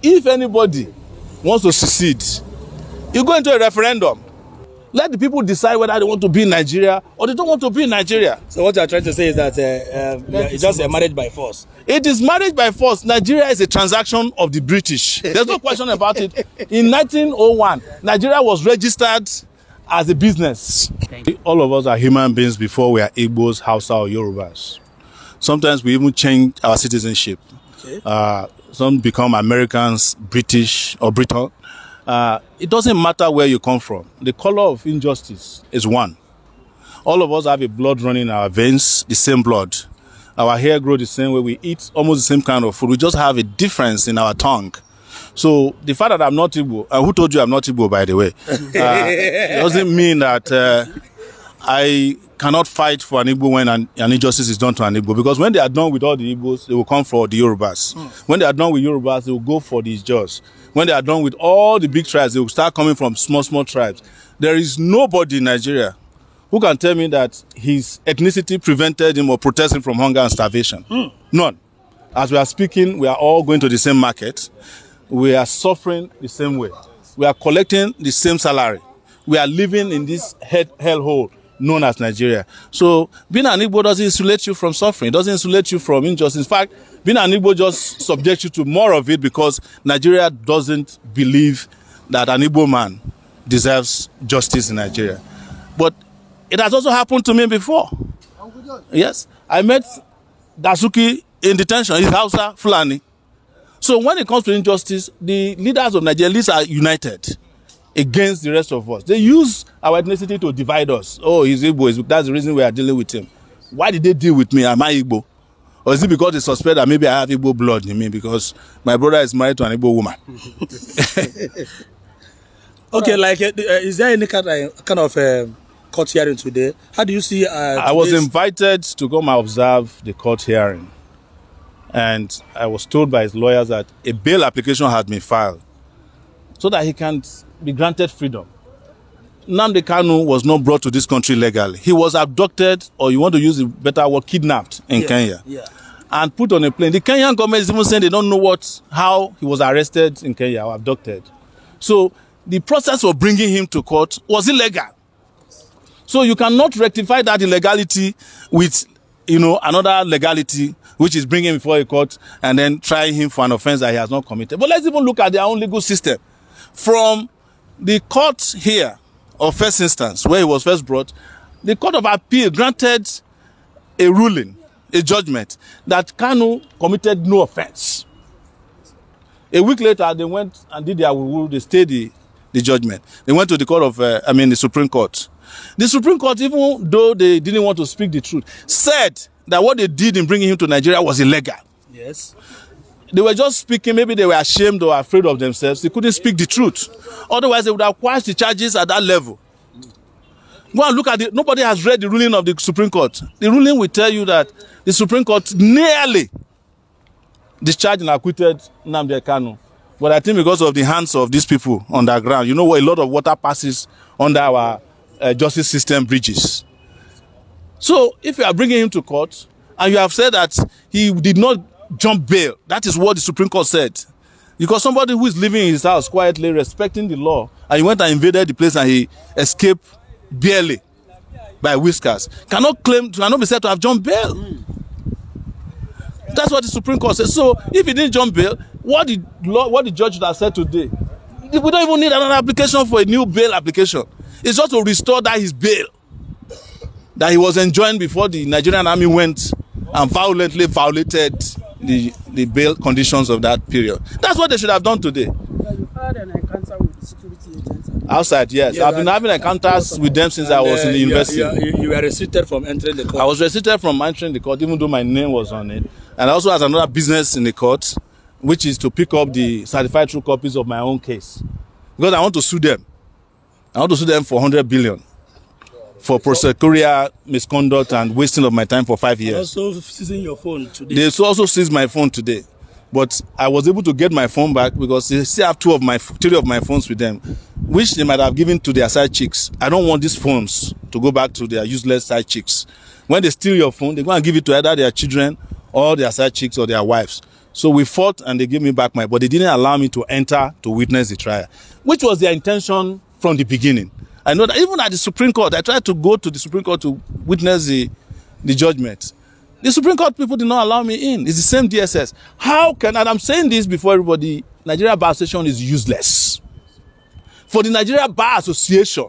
If anybody wants to secede, you go into a referendum. Let the people decide whether they want to be in Nigeria or they don't want to be in Nigeria. So what you are trying to say is that it's just a marriage by force. It is marriage by force. Nigeria is a transaction of the British. There's no question about it. In 1901, Nigeria was registered as a business. All of us are human beings before we are Igbos, Hausa, or Yorubas. Sometimes we even change our citizenship. Okay. Some become Americans, British, or Briton. It doesn't matter where you come from. The color of injustice is one. All of us have a blood running in our veins, the same blood. Our hair grows the same way. We eat almost the same kind of food. We just have a difference in our tongue. So the fact that I'm not Igbo, who told you I'm not Igbo, by the way, doesn't mean that I cannot fight for an Igbo when an injustice is done to an Igbo. Because when they are done with all the Igbos, they will come for the Yorubas. When they are done with Yorubas, they will go for the Igbos. When they are done with all the big tribes, they will start coming from small tribes. There is nobody in Nigeria who can tell me that his ethnicity prevented him or protected him from hunger and starvation. None. As we are speaking, we are all going to the same market. We are suffering the same way. We are collecting the same salary. We are living in this hellhole known as Nigeria. So being an Igbo doesn't insulate you from suffering. It doesn't insulate you from injustice. In fact, being an Igbo just subjects you to more of it because Nigeria doesn't believe that an Igbo man deserves justice in Nigeria. But it has also happened to me before. Yes, I met Dasuki in detention. He's Hausa, Fulani. So when it comes to injustice, the leaders of Nigeria are united against the rest of us. They use our ethnicity to divide us. Oh, he's Igbo. That's the reason we are dealing with him. Why did they deal with me? Am I Igbo? Or is it because they suspect that maybe I have Igbo blood in me because my brother is married to an Igbo woman? Okay, like, is there any kind of court hearing today? How do you see? I was invited to come and observe the court hearing. And I was told by his lawyers that a bail application had been filed so that he can be granted freedom. Nnamdi Kanu was not brought to this country legally. He was abducted, or you want to use a better word, kidnapped in Kenya. And put on a plane. The Kenyan government is even saying they don't know how he was arrested in Kenya or abducted. So the process of bringing him to court was illegal. So you cannot rectify that illegality with, another legality, which is bringing him before a court and then trying him for an offense that he has not committed. But let's even look at their own legal system. From the court here of first instance, where he was first brought, the Court of Appeal granted a ruling, a judgment, that Kanu committed no offense. A week later, they went and did their rule, they stayed the judgment. They went to the court of, the Supreme Court. The Supreme Court, even though they didn't want to speak the truth, said that what they did in bringing him to Nigeria was illegal. Yes. They were just speaking, maybe they were ashamed or afraid of themselves. They couldn't speak the truth. Otherwise, they would have quashed the charges at that level. Go and look at it. Nobody has read the ruling of the Supreme Court. The ruling will tell you that the Supreme Court nearly discharged and acquitted Nnamdi Kanu. But I think because of the hands of these people on the ground, a lot of water passes under our justice system bridges. So if you are bringing him to court and you have said that he did not jump bail, that is what the Supreme Court said. Because somebody who is living in his house quietly, respecting the law, and he went and invaded the place and he escaped barely by whiskers, cannot be said to have jumped bail. That's what the Supreme Court said. So if he didn't jump bail, what the judge has said today, we don't even need another application for a new bail application. It's just to restore his bail that he was enjoying before the Nigerian army went and violently violated the bail conditions of that period. That's what they should have done today. You had an encounter with the security agents? Outside, yes. Yeah, I've been having encounters with them since I was in the university. You were restricted from entering the court? I was restricted from entering the court, even though my name was on it. And I also have another business in the court, which is to pick up the certified true copies of my own case. Because I want to sue them. I want to sue them for 100 billion. For prosecutorial misconduct and wasting of my time for 5 years. Also seizing your phone today. They also seized my phone today. But I was able to get my phone back because they still have three of my phones with them, which they might have given to their side chicks. I don't want these phones to go back to their useless side chicks. When they steal your phone, they go and give it to either their children or their side chicks or their wives. So we fought and they gave me back but they didn't allow me to enter to witness the trial, which was their intention from the beginning. I know that even at the Supreme Court, I tried to go to the Supreme Court to witness the judgment. The Supreme Court people did not allow me in. It's the same DSS. How can, and I'm saying this before everybody, Nigeria Bar Association is useless. For the Nigeria Bar Association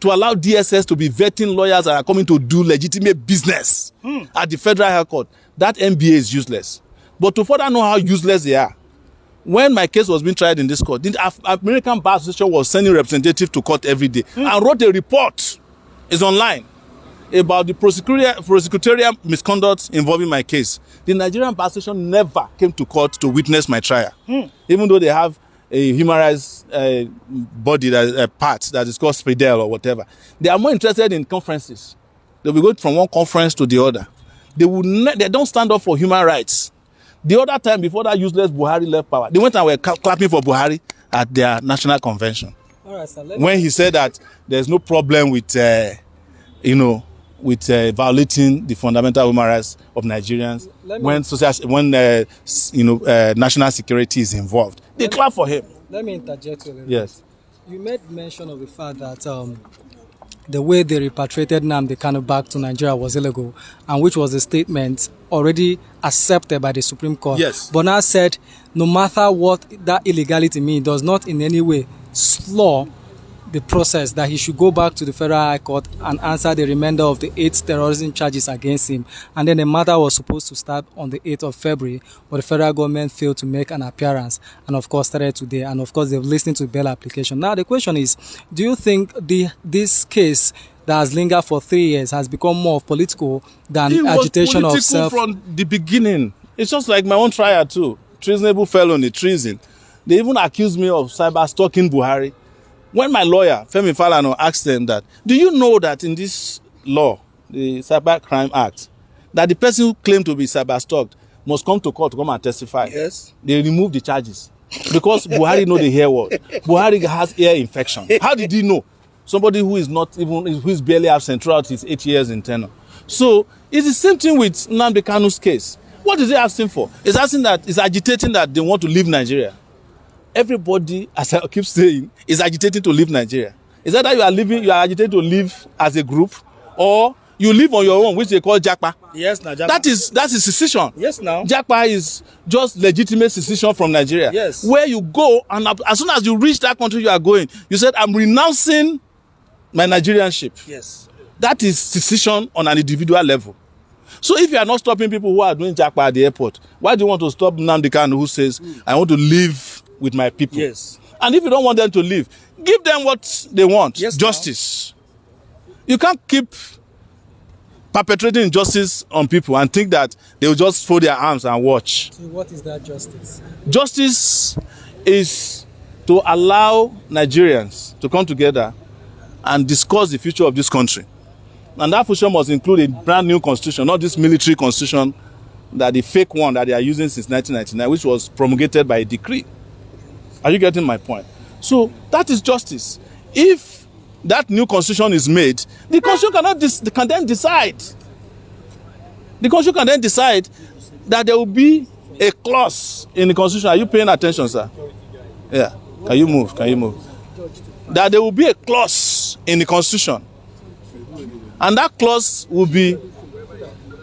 to allow DSS to be vetting lawyers that are coming to do legitimate business at the Federal High Court, that NBA is useless. But to further know how useless they are, when my case was being tried in this court, the American Bar Association was sending representatives to court every day and wrote a report, it's online, about the prosecutorial misconduct involving my case. The Nigerian Bar Association never came to court to witness my trial, even though they have a human rights body, part that is called SPIDEL or whatever. They are more interested in conferences. They will go from one conference to the other. They don't stand up for human rights. The other time, before that useless Buhari left power, they went and were clapping for Buhari at their national convention. All right, sir, when he said that there's no problem with, violating the fundamental human rights of Nigerians when national security is involved. They clap for him. Let me interject a little. Yes. You made mention of the fact that the way they repatriated Nnamdi Kanu back to Nigeria was illegal, and which was a statement already accepted by the Supreme Court. Yes. But now said, no matter what that illegality means, does not in any way slow the process, that he should go back to the Federal High Court and answer the remainder of the 8 terrorism charges against him. And then the matter was supposed to start on the 8th of February, but the federal government failed to make an appearance, and of course started today, and of course they've listened to the bail application. Now the question is, do you think this case that has lingered for 3 years has become more political than agitation of self? From the beginning. It's just like my own trial too. Treasonable felony, treason. They even accused me of cyber stalking Buhari. When my lawyer, Femi Falana, asked them that, do you know that in this law, the Cyber Crime Act, that the person who claimed to be cyber stalked must come to court to come and testify? Yes. They removed the charges because Buhari know the hair word. Buhari has ear infection. How did he know? Somebody who is barely absent throughout his 8 years in tenure. So it's the same thing with Nnamdi Kanu's case. What is he asking for? He's agitating that they want to leave Nigeria. Everybody, as I keep saying, is agitating to leave Nigeria. Is that you are agitating to leave as a group, or you live on your own, which they call Japa? Yes, now Japa. That's a secession. Yes, now. Japa is just legitimate secession from Nigeria. Yes. Where you go, and as soon as you reach that country you are going, you said, I'm renouncing my Nigerianship. Yes. That is secession on an individual level. So if you are not stopping people who are doing Japa at the airport, why do you want to stop Nnamdi Kanu who says, I want to live with my people? Yes. And if you don't want them to leave, give them what they want. Yes, justice. You can't keep perpetrating injustice on people and think that they will just fold their arms and watch. So what is that justice? Justice is to allow Nigerians to come together and discuss the future of this country. And that future must include a brand new constitution, not this military constitution, that the fake one that they are using since 1999, which was promulgated by a decree. Are you getting my point? So that is justice. If that new constitution is made, the constitution can then decide. The constitution can then decide that there will be a clause in the constitution. Are you paying attention, sir? Yeah. Can you move? Can you move? That there will be a clause in the constitution. And that clause will be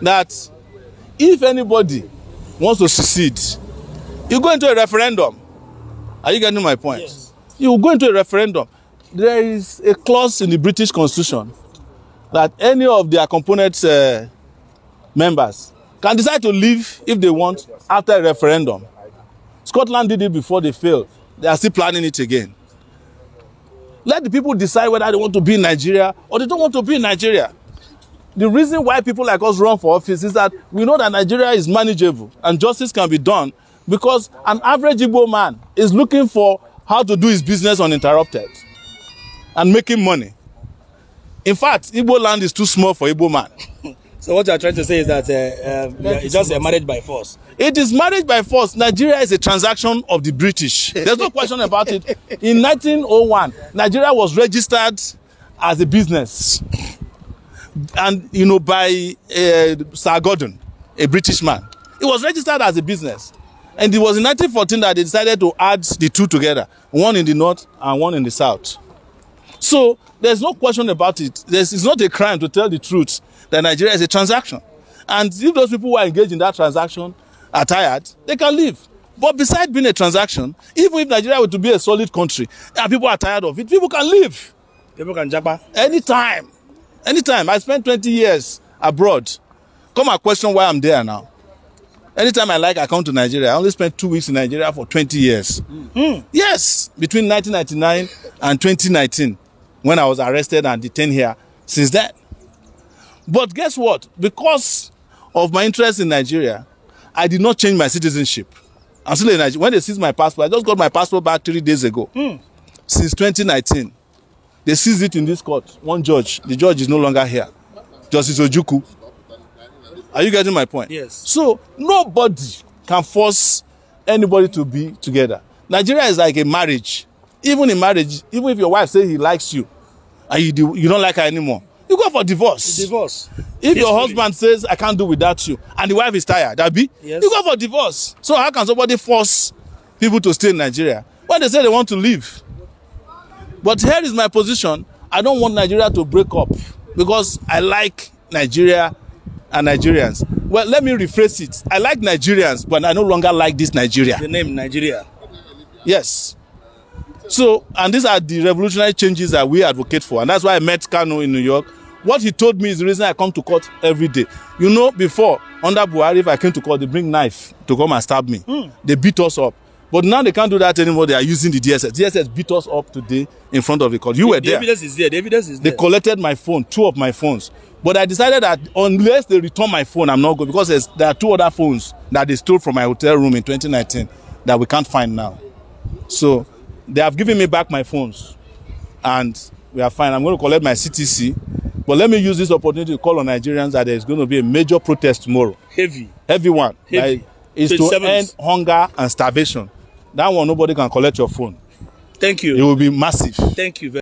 that if anybody wants to secede, you go into a referendum. Are you getting my point? Yes. You go into a referendum. There is a clause in the British Constitution that any of their component members can decide to leave if they want after a referendum. Scotland did it before they failed. They are still planning it again. Let the people decide whether they want to be in Nigeria or they don't want to be in Nigeria. The reason why people like us run for office is that we know that Nigeria is manageable and justice can be done because an average Igbo man is looking for how to do his business uninterrupted and making money. In fact, Igbo land is too small for Igbo man. So what you are trying to say is that it's just a marriage by force. It is marriage by force. Nigeria is a transaction of the British. There's no question about it. In 1901, Nigeria was registered as a business. And, by Sir Gordon, a British man. It was registered as a business. And it was in 1914 that they decided to add the two together, one in the north and one in the south. So there's no question about it. It's not a crime to tell the truth that Nigeria is a transaction. And if those people who are engaged in that transaction are tired, they can leave. But besides being a transaction, even if Nigeria were to be a solid country and people are tired of it, people can leave. People can japa. Anytime. Anytime. I spent 20 years abroad. Come and question why I'm there now. Anytime I like, I come to Nigeria. I only spent 2 weeks in Nigeria for 20 years. Yes, between 1999 and 2019, when I was arrested and detained here. Since then. But guess what? Because of my interest in Nigeria, I did not change my citizenship. I'm still in Nigeria. When they seized my passport, I just got my passport back 3 days ago. Since 2019. They seized it in this court. One judge. The judge is no longer here. Justice Ojukwu. Are you getting my point? Yes. So nobody can force anybody to be together. Nigeria is like a marriage. Even in marriage, even if your wife says he likes you and you don't like her anymore, you go for divorce. Divorce. If your husband says I can't do without you and the wife is tired, Abi, yes, you go for divorce. So how can somebody force people to stay in Nigeria when they say they want to leave? But here is my position. I don't want Nigeria to break up because I like Nigeria and Nigerians. Well, let me rephrase it. I like Nigerians, but I no longer like this Nigeria. The name Nigeria. Yes. So, and these are the revolutionary changes that we advocate for. And that's why I met Kanu in New York. What he told me is the reason I come to court every day. You know, before, under Buhari, if I came to court, they bring knife to come and stab me. They beat us up. But now they can't do that anymore. They are using the DSS. DSS beat us up today in front of the court. You were there. The evidence is there. The evidence is there. They collected my phone, 2 of my phones. But I decided that unless they return my phone, I'm not going, because there are 2 other phones that they stole from my hotel room in 2019 that we can't find now. So they have given me back my phones and we are fine. I'm going to collect my CTC. But let me use this opportunity to call on Nigerians that there is going to be a major protest tomorrow. Heavy one. Heavy. Is to end hunger and starvation. That one, nobody can collect your phone. Thank you. It will be massive. Thank you very much.